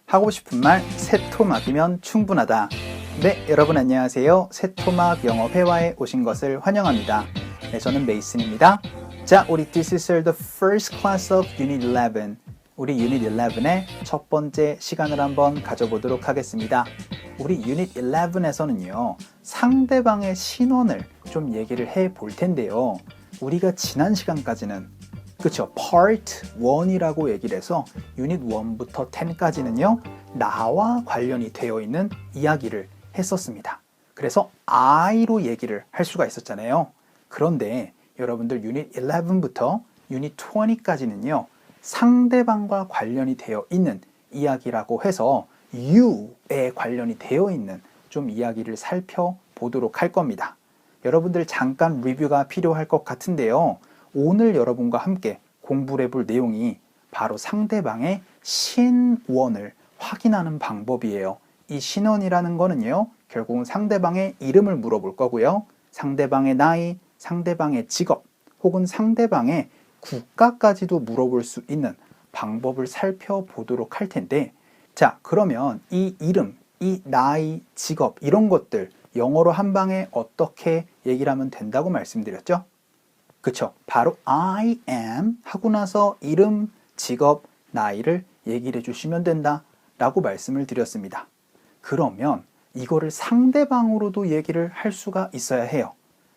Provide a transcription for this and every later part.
하고 싶은 말 새토막이면 충분하다. 네, 여러분 안녕하세요. 새토막 영어 회화에 오신 것을 환영합니다. 네, 저는 메이슨입니다. 자, 우리 This is the first class of Unit 11. 우리 Unit 11의 첫 번째 시간을 한번 가져보도록 하겠습니다. 우리 Unit 11에서는요, 상대방의 신원을 좀 얘기를 해 볼 텐데요. 우리가 지난 시간까지는 그쵸, Part 1이라고 얘기를 해서 유닛 1부터 10까지는요 나와 관련이 되어 있는 이야기를 했었습니다. 그래서 I로 얘기를 할 수가 있었잖아요. 그런데 여러분들 유닛 11부터 유닛 20까지는요 상대방과 관련이 되어 있는 이야기라고 해서 You에 관련이 되어 있는 좀 이야기를 살펴보도록 할 겁니다. 여러분들 잠깐 리뷰가 필요할 것 같은데요. 오늘 여러분과 함께 공부를 해볼 내용이 바로 상대방의 신원을 확인하는 방법이에요. 이 신원이라는 거는요, 결국은 상대방의 이름을 물어볼 거고요. 상대방의 나이, 상대방의 직업, 혹은 상대방의 국가까지도 물어볼 수 있는 방법을 살펴보도록 할 텐데, 자, 그러면 이 이름, 이 나이, 직업, 이런 것들 영어로 한 방에 어떻게 얘기를 하면 된다고 말씀드렸죠? 그쵸? 바로 I am 하고 나서 이름, 직업, 나이를 얘기를 해주시면 된다 라고 말씀을 드렸습니다. 그러면 이거를 상대방으로도 얘기를 할 수가 있어야 해요.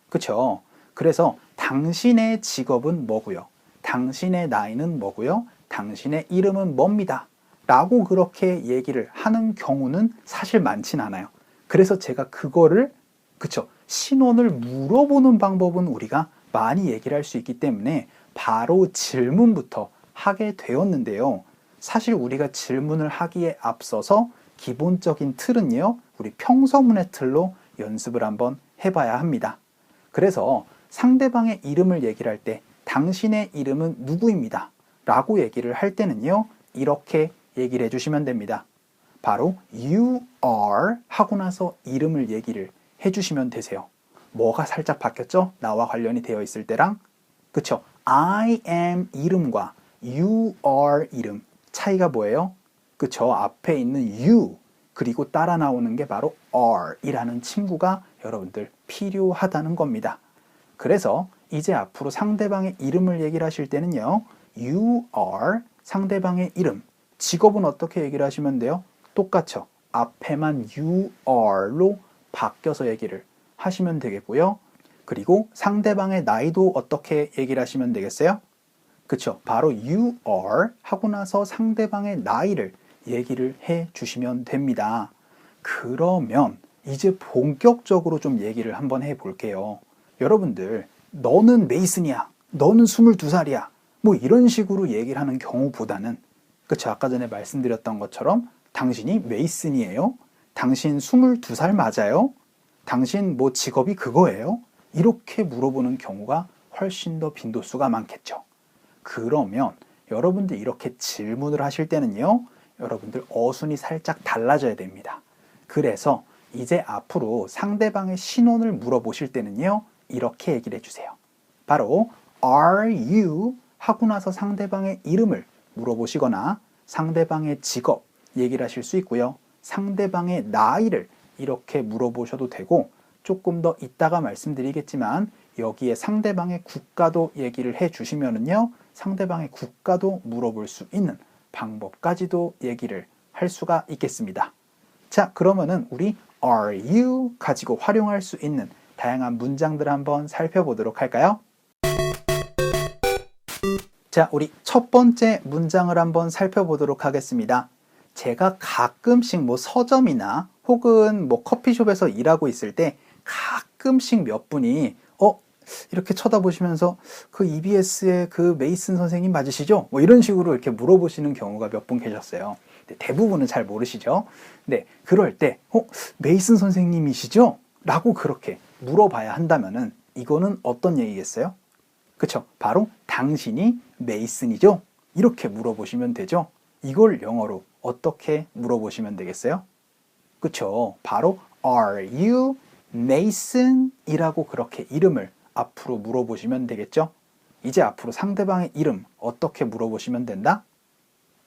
그쵸? 그래서 당신의 직업은 뭐고요? 당신의 나이는 뭐고요? 당신의 이름은 뭡니다. 라고 그렇게 얘기를 하는 경우는 사실 많진 않아요. 그래서 제가 그거를 그쵸? 신원을 물어보는 방법은 우리가 많이 얘기를 할 수 있기 때문에 바로 질문부터 하게 되었는데요. 사실 우리가 질문을 하기에 앞서서 기본적인 틀은요, 우리 평서문의 틀로 연습을 한번 해봐야 합니다. 그래서 상대방의 이름을 얘기를 할 때 당신의 이름은 누구입니다 라고 얘기를 할 때는요, 이렇게 얘기를 해주시면 됩니다. 바로 You are 하고 나서 이름을 얘기를 해주시면 되세요. 뭐가 살짝 바뀌었죠? 나와 관련이 되어 있을 때랑 그쵸? I am 이름과 you are 이름 차이가 뭐예요? 그쵸? 앞에 있는 you 그리고 따라 나오는 게 바로 are 이라는 친구가 여러분들 필요하다는 겁니다. 그래서 이제 앞으로 상대방의 이름을 얘기를 하실 때는요, you are 상대방의 이름, 직업은 어떻게 얘기를 하시면 돼요? 똑같죠? 앞에만 you are로 바뀌어서 얘기를 하시면 되겠고요. 그리고 상대방의 나이도 어떻게 얘기를 하시면 되겠어요? 그쵸? 바로 you are 하고 나서 상대방의 나이를 얘기를 해 주시면 됩니다. 그러면 이제 본격적으로 좀 얘기를 한번 해 볼게요. 여러분들, 너는 메이슨이야. 너는 22살이야. 뭐 이런 식으로 얘기를 하는 경우보다는 그쵸? 아까 전에 말씀드렸던 것처럼 당신이 메이슨이에요? 당신 22살 맞아요? 당신 뭐 직업이 그거예요? 이렇게 물어보는 경우가 훨씬 더 빈도수가 많겠죠. 그러면 여러분들 이렇게 질문을 하실 때는요, 여러분들 어순이 살짝 달라져야 됩니다. 그래서 이제 앞으로 상대방의 신원을 물어보실 때는요, 이렇게 얘기를 해주세요. 바로 Are you? 하고 나서 상대방의 이름을 물어보시거나 상대방의 직업 얘기를 하실 수 있고요. 상대방의 나이를 이렇게 물어보셔도 되고, 조금 더 이따가 말씀드리겠지만 여기에 상대방의 국가도 얘기를 해 주시면은요, 상대방의 국가도 물어볼 수 있는 방법까지도 얘기를 할 수가 있겠습니다. 자, 그러면은 우리 are you 가지고 활용할 수 있는 다양한 문장들을 한번 살펴보도록 할까요? 자, 우리 첫 번째 문장을 한번 살펴보도록 하겠습니다. 제가 가끔씩 뭐 서점이나 혹은 뭐 커피숍에서 일하고 있을 때 가끔씩 몇 분이 이렇게 쳐다보시면서 그 EBS의 그 메이슨 선생님 맞으시죠? 뭐 이런 식으로 이렇게 물어보시는 경우가 몇 분 계셨어요. 대부분은 잘 모르시죠? 네, 그럴 때 메이슨 선생님이시죠? 라고 그렇게 물어봐야 한다면은 이거는 어떤 얘기겠어요? 그쵸? 바로 당신이 메이슨이죠? 이렇게 물어보시면 되죠? 이걸 영어로 어떻게 물어보시면 되겠어요? 그쵸? 바로 Are you Mason? 이라고 그렇게 이름을 앞으로 물어보시면 되겠죠? 이제 앞으로 상대방의 이름 어떻게 물어보시면 된다?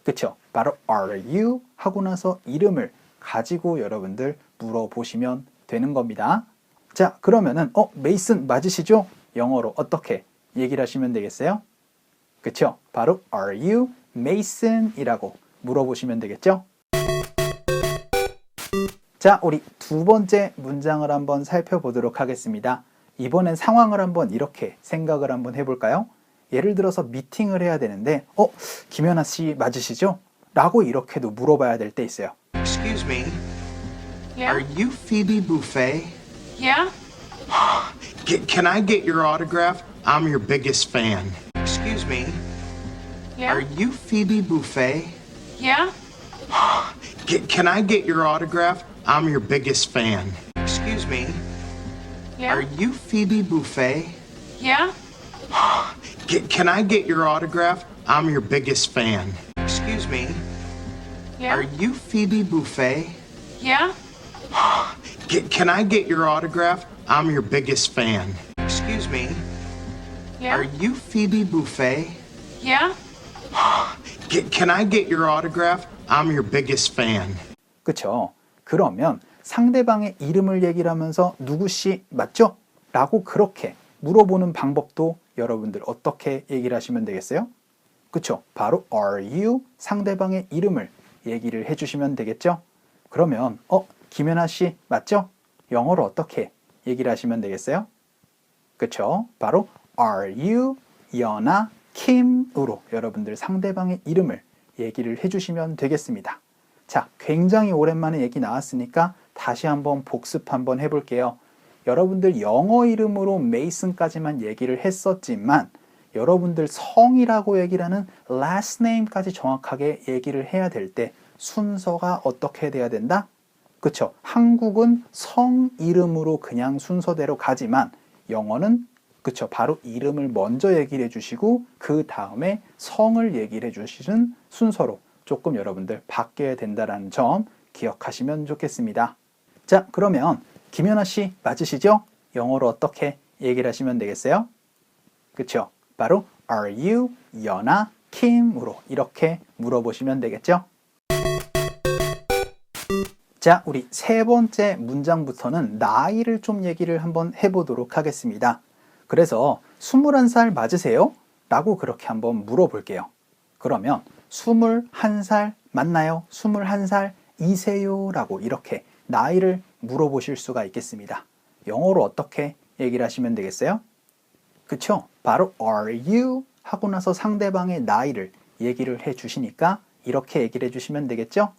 그쵸? 바로 are you 하고 나서 이름을 가지고 여러분들 물어보시면 되는 겁니다. 자, 그러면은 메이슨 맞으시죠? 영어로 어떻게 얘기를 하시면 되겠어요? 그쵸? 바로 are you Mason? 이라고 물어보시면 되겠죠? 자, 우리 두 번째 문장을 한번 살펴보도록 하겠습니다. 이번엔 상황을 한번 이렇게 생각을 한번 해볼까요? 예를 들어서 미팅을 해야 되는데 김연아 씨 맞으시죠? 라고 이렇게도 물어봐야 될 때 있어요. Excuse me, Yeah? are you Phoebe Buffet? Yeah? Can I get your autograph? I'm your biggest fan. Excuse me, Yeah? are you Phoebe Buffet? Yeah? Can I get your autograph? I'm your biggest fan. Excuse me, Yeah? are you Phoebe Buffet? Yeah? Can I get your autograph? I'm your biggest fan. Excuse me, Yeah? are you Phoebe Buffet? Yeah? Can I get your autograph? I'm your biggest fan. Excuse me, Yeah? are you Phoebe Buffet? Yeah? Can I get your autograph? I'm your biggest fan. 그쵸? 그러면 상대방의 이름을 얘기를 하면서 누구씨 맞죠? 라고 그렇게 물어보는 방법도 여러분들 어떻게 얘기를 하시면 되겠어요? 그쵸? 바로 are you 상대방의 이름을 얘기를 해주시면 되겠죠? 그러면 김연아 씨 맞죠? 영어로 어떻게 얘기를 하시면 되겠어요? 그쵸? 바로 are you 연아 김으로 여러분들 상대방의 이름을 얘기를 해주시면 되겠습니다. 자, 굉장히 오랜만에 얘기 나왔으니까 다시 한번 복습 한번 해볼게요. 여러분들 영어 이름으로 메이슨까지만 얘기를 했었지만 여러분들 성이라고 얘기를 하는 last name까지 정확하게 얘기를 해야 될 때 순서가 어떻게 돼야 된다? 그쵸? 한국은 성 이름으로 그냥 순서대로 가지만 영어는 그쵸? 바로 이름을 먼저 얘기를 해주시고 그 다음에 성을 얘기를 해주시는 순서로 조금 여러분들 바뀌어야 된다는 점 기억하시면 좋겠습니다. 자, 그러면 김연아 씨 맞으시죠? 영어로 어떻게 얘기를 하시면 되겠어요? 그쵸? 바로 are you 연아 김으로 이렇게 물어보시면 되겠죠? 자, 우리 세 번째 문장부터는 나이를 좀 얘기를 한번 해보도록 하겠습니다. 그래서 21살 맞으세요? 라고 그렇게 한번 물어볼게요. 그러면 21살 맞나요? 21살이세요? 라고 이렇게 나이를 물어보실 수가 있겠습니다. 영어로 어떻게 얘기를 하시면 되겠어요? 그쵸? 바로 are you 하고 나서 상대방의 나이를 얘기를 해 주시니까 이렇게 얘기를 해 주시면 되겠죠?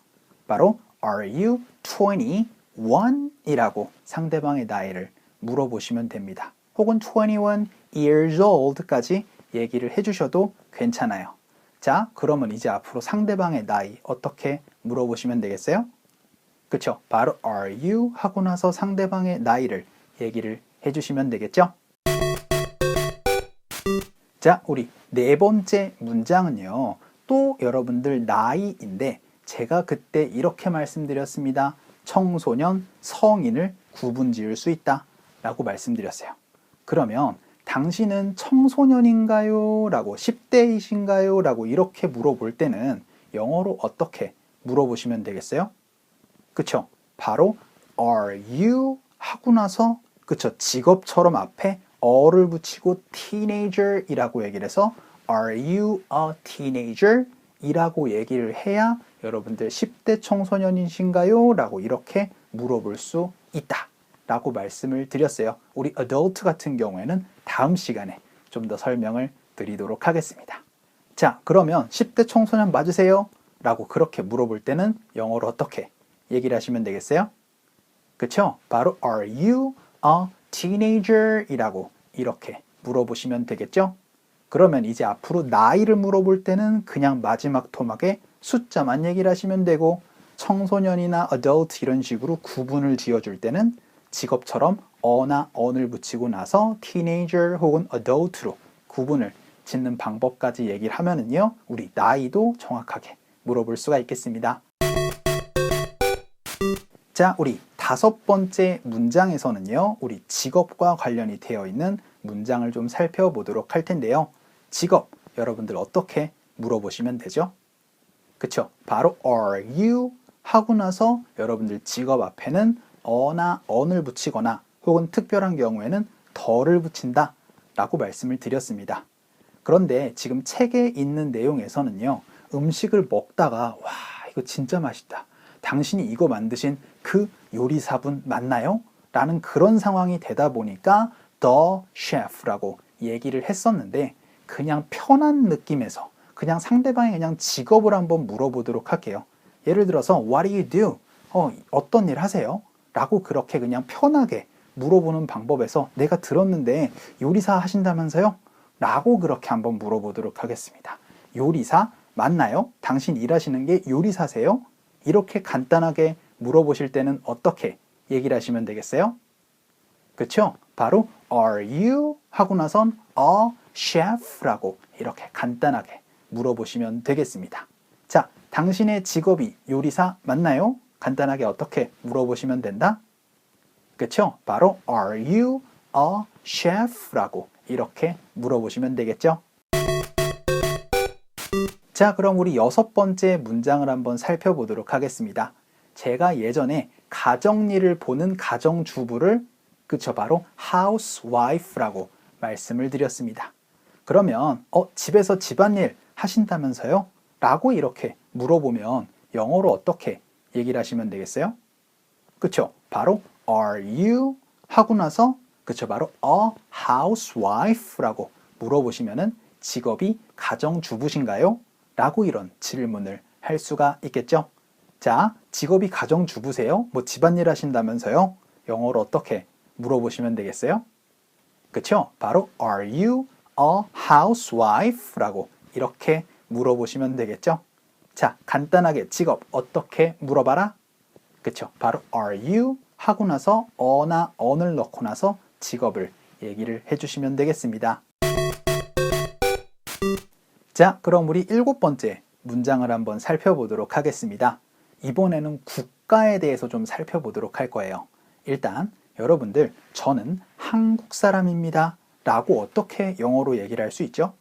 바로 are you 21 이라고 상대방의 나이를 물어보시면 됩니다. 혹은 21 years old까지 얘기를 해 주셔도 괜찮아요. 자, 그러면 이제 앞으로 상대방의 나이 어떻게 물어보시면 되겠어요? 그쵸? 바로 are you 하고 나서 상대방의 나이를 얘기를 해주시면 되겠죠? 자, 우리 네 번째 문장은요. 또 여러분들 나이인데 제가 그때 이렇게 말씀드렸습니다. 청소년, 성인을 구분 지을 수 있다 라고 말씀드렸어요. 그러면 당신은 청소년인가요? 라고 10대이신가요? 라고 이렇게 물어볼 때는 영어로 어떻게 물어보시면 되겠어요? 그쵸? 바로 are you 하고 나서 그쵸? 직업처럼 앞에 어를 붙이고 teenager 이라고 얘기를 해서 are you a teenager? 이라고 얘기를 해야 여러분들 10대 청소년이신가요? 라고 이렇게 물어볼 수 있다 라고 말씀을 드렸어요. 우리 adult 같은 경우에는 다음 시간에 좀 더 설명을 드리도록 하겠습니다. 자, 그러면 10대 청소년 맞으세요? 라고 그렇게 물어볼 때는 영어로 어떻게 얘기를 하시면 되겠어요? 그쵸? 바로 are you a teenager? 이라고 이렇게 물어보시면 되겠죠? 그러면 이제 앞으로 나이를 물어볼 때는 그냥 마지막 토막에 숫자만 얘기를 하시면 되고 청소년이나 adult 이런 식으로 구분을 지어줄 때는 직업처럼 어나 on을 붙이고 나서 teenager 혹은 adult로 구분을 짓는 방법까지 얘기를 하면은요, 우리 나이도 정확하게 물어볼 수가 있겠습니다. 자, 우리 다섯 번째 문장에서는요, 우리 직업과 관련이 되어 있는 문장을 좀 살펴보도록 할 텐데요. 직업, 여러분들 어떻게 물어보시면 되죠? 그쵸? 바로 are you 하고 나서 여러분들 직업 앞에는 어나 on을 붙이거나 혹은 특별한 경우에는 더를 붙인다 라고 말씀을 드렸습니다. 그런데 지금 책에 있는 내용에서는요, 음식을 먹다가 와, 이거 진짜 맛있다. 당신이 이거 만드신 그 요리사분 맞나요? 라는 그런 상황이 되다 보니까 the chef라고 얘기를 했었는데, 그냥 편한 느낌에서 그냥 상대방의 그냥 직업을 한번 물어보도록 할게요. 예를 들어서 what do you do? 어떤 일 하세요? 라고 그렇게 그냥 편하게 물어보는 방법에서 내가 들었는데 요리사 하신다면서요? 라고 그렇게 한번 물어보도록 하겠습니다. 요리사 맞나요? 당신 일하시는 게 요리사세요? 이렇게 간단하게 물어보실 때는 어떻게 얘기를 하시면 되겠어요? 그쵸? 바로 are you? 하고 나선 a chef라고 이렇게 간단하게 물어보시면 되겠습니다. 자, 당신의 직업이 요리사 맞나요? 간단하게 어떻게 물어보시면 된다? 그쵸? 바로 are you a chef라고 이렇게 물어보시면 되겠죠? 자, 그럼 우리 6번째 문장을 한번 살펴보도록 하겠습니다. 제가 예전에 가정일을 보는 가정주부를 그쵸? 바로 housewife라고 말씀을 드렸습니다. 그러면 집에서 집안일 하신다면서요? 라고 이렇게 물어보면 영어로 어떻게 얘기를 하시면 되겠어요? 그쵸? 바로 are you? 하고 나서 그쵸? 바로 a housewife라고 물어보시면은 직업이 가정주부신가요? 라고 이런 질문을 할 수가 있겠죠? 자, 직업이 가정주부세요? 뭐 집안일 하신다면서요? 영어로 어떻게 물어보시면 되겠어요? 그쵸? 바로 are you a housewife? 라고 이렇게 물어보시면 되겠죠? 자, 간단하게 직업 어떻게 물어봐라? 그쵸? 바로 are you? 하고 나서 어나 on을 넣고 나서 직업을 얘기를 해주시면 되겠습니다. 자, 그럼 우리 7번째 문장을 한번 살펴보도록 하겠습니다. 이번에는 국가에 대해서 좀 살펴보도록 할 거예요. 일단 여러분들 저는 한국 사람입니다 라고 어떻게 영어로 얘기를 할 수 있죠?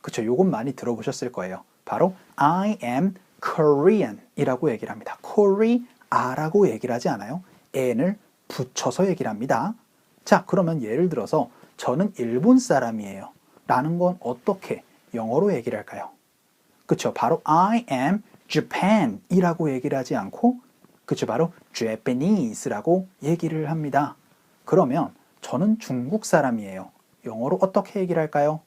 그쵸? 요건 많이 들어보셨을 거예요. 바로 I am Korean 이라고 얘기를 합니다. Korea라고 얘기를 하지 않아요. n을 붙여서 얘기를 합니다. 자, 그러면 예를 들어서 저는 일본 사람이에요 라는 건 어떻게 영어로 얘기를 할까요? 그쵸? 바로 I am Japan 이라고 얘기를 하지 않고 그쵸? 바로 Japanese라고 얘기를 합니다. 그러면 저는 중국 사람이에요. 영어로 어떻게 얘기를 할까요?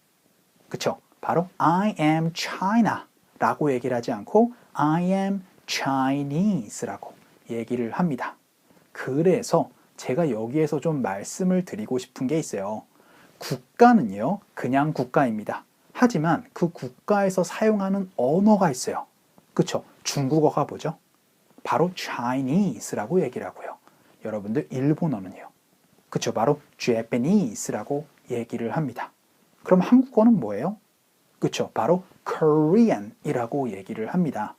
그쵸? 바로 I am China 라고 얘기를 하지 않고 I am Chinese 라고 얘기를 합니다. 그래서 제가 여기에서 좀 말씀을 드리고 싶은 게 있어요. 국가는요, 그냥 국가입니다. 하지만 그 국가에서 사용하는 언어가 있어요. 그쵸? 중국어가 뭐죠? 바로 Chinese라고 얘기를 하고요. 여러분들 일본어는요. 그쵸? 바로 Japanese라고 얘기를 합니다. 그럼 한국어는 뭐예요? 그쵸? 바로 Korean이라고 얘기를 합니다.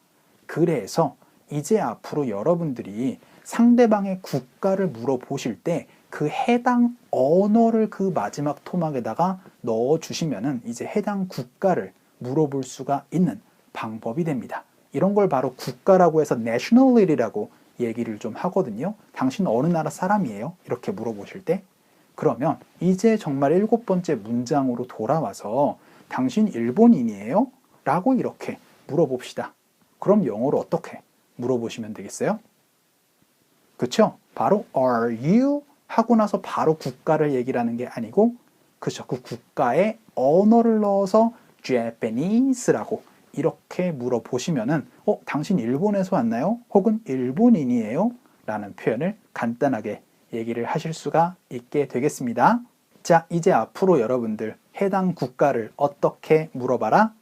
그래서 이제 앞으로 여러분들이 상대방의 국가를 물어보실 때 그 해당 언어를 그 마지막 토막에다가 넣어주시면은 이제 해당 국가를 물어볼 수가 있는 방법이 됩니다. 이런 걸 바로 국가라고 해서 nationality라고 얘기를 좀 하거든요. 당신 어느 나라 사람이에요? 이렇게 물어보실 때. 그러면 이제 정말 7번째 문장으로 돌아와서 당신 일본인이에요? 라고 이렇게 물어봅시다. 그럼 영어로 어떻게 물어보시면 되겠어요? 그쵸? 바로 are you? 하고 나서 바로 국가를 얘기를 하는 게 아니고 그쵸? 그 국가의 언어를 넣어서 Japanese라고 이렇게 물어보시면은 당신 일본에서 왔나요? 혹은 일본인이에요? 라는 표현을 간단하게 얘기를 하실 수가 있게 되겠습니다. 자, 이제 앞으로 여러분들 해당 국가를 어떻게 물어봐라?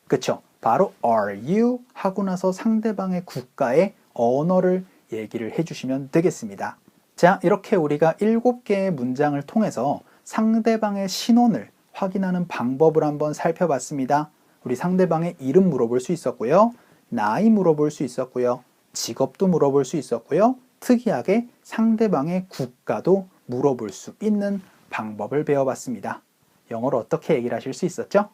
그쵸? 바로 are you? 하고 나서 상대방의 국가의 언어를 얘기를 해주시면 되겠습니다. 자, 이렇게 우리가 7개의 문장을 통해서 상대방의 신원을 확인하는 방법을 한번 살펴봤습니다. 우리 상대방의 이름 물어볼 수 있었고요. 나이 물어볼 수 있었고요. 직업도 물어볼 수 있었고요. 특이하게 상대방의 국가도 물어볼 수 있는 방법을 배워봤습니다. 영어로 어떻게 얘기를 하실 수 있었죠?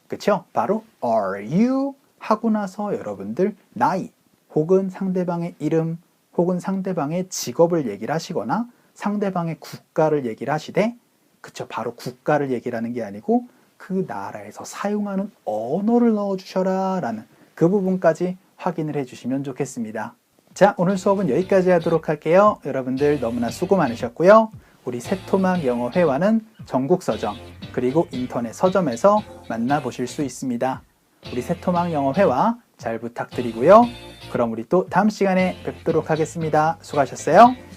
그쵸? 바로 are you? 하고 나서 여러분들 나이 혹은 상대방의 이름 혹은 상대방의 직업을 얘기를 하시거나 상대방의 국가를 얘기를 하시되 그쵸 바로 국가를 얘기를 하는 게 아니고 그 나라에서 사용하는 언어를 넣어주셔라 라는 그 부분까지 확인을 해주시면 좋겠습니다. 자, 오늘 수업은 여기까지 하도록 할게요. 여러분들 너무나 수고 많으셨고요. 우리 새토막 영어 회화는 전국서점 그리고 인터넷 서점에서 만나보실 수 있습니다. 우리 새토막 영어 회화 잘 부탁드리고요. 그럼 우리 또 다음 시간에 뵙도록 하겠습니다. 수고하셨어요.